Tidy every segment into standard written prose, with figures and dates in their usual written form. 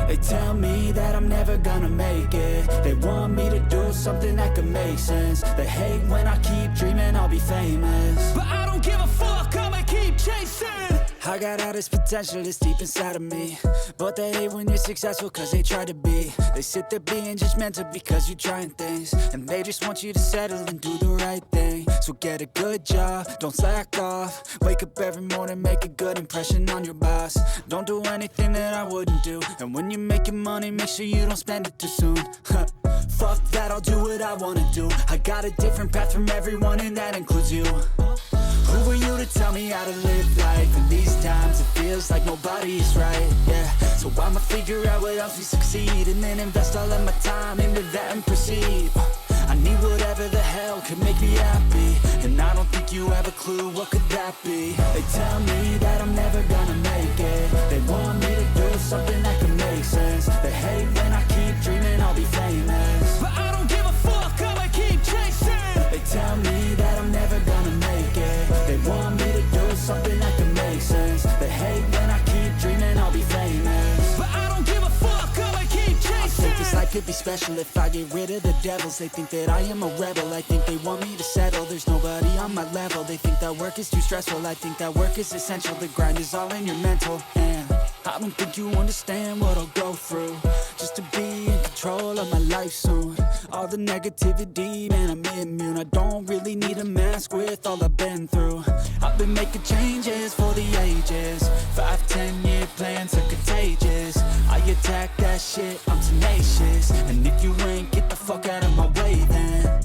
They tell me that I'm never gonna make it. They want me to do something that could make sense. They hate when I keep dreaming I'll be famous, but I don't give a fuck, I'ma keep chasing. I got all this potential that's deep inside of me, but they hate when you're successful cause they try to be. They sit there being judgmental because you're trying things, and they just want you to settle and do the right thing. So get a good job, don't slack off. Wake up every morning, make a good impression on your boss. Don't do anything that I wouldn't do, and when you're making money, make sure you don't spend it too soon. Fuck that, I'll do what I wanna do. I got a different path from everyone, and that includes you. Who are you to tell me how to live life? In these times it feels like nobody is right, yeah. So I'ma figure out what else we succeed, and then invest all of my time into that and proceed. I need whatever the hell could make me happy, and I don't think you have a clue what could that be. They tell me that I'm never gonna make it. They want me to do something that could make sense. They hate when I keep dreaming I'll be famous, but I don't give a fuck, I'ma keep chasing. They tell me that I'm never gonna make it. They want me to do something that could make sense. They hate when I keep dreaming I'll be famous, but I don't give a fuck, I'ma keep chasing. I think this life could be special if I get rid of the devils. They think that I am a rebel, I think they want me to settle. There's nobody on my level. They think that work is too stressful, I think that work is essential. The grind is all in your mental, and I don't think you understand what I'll go through just to be in control of my life soon. All the negativity, man, I'm immune. I don't really need a mask with all I've been through. I've been making changes for the ages. 5-10 year plans are contagious. I attack that shit, I'm tenacious. And if you ain't, get the fuck out of my way then.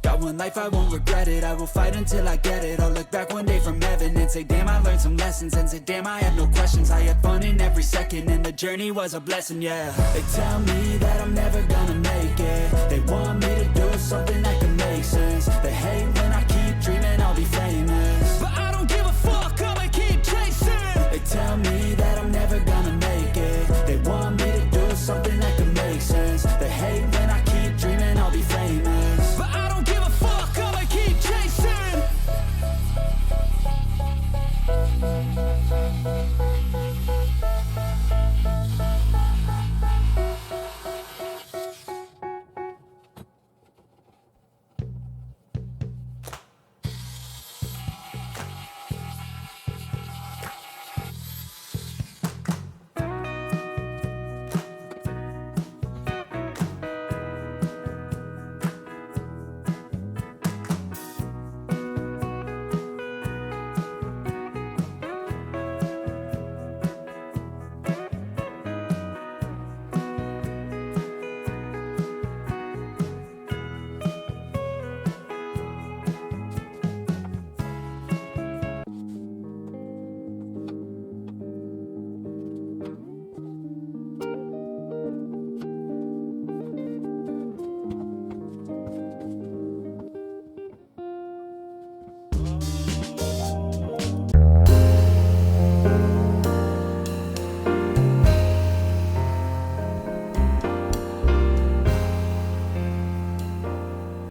Got one life, I won't regret it. I will fight until I get it. I'll look back one day from heaven and say, damn, I learned some lessons. And say, damn, I had no questions. I had fun in every second, and the journey was a blessing, yeah. They tell me that I'm never gonna make it. They want me to do something that can make sense. They hate when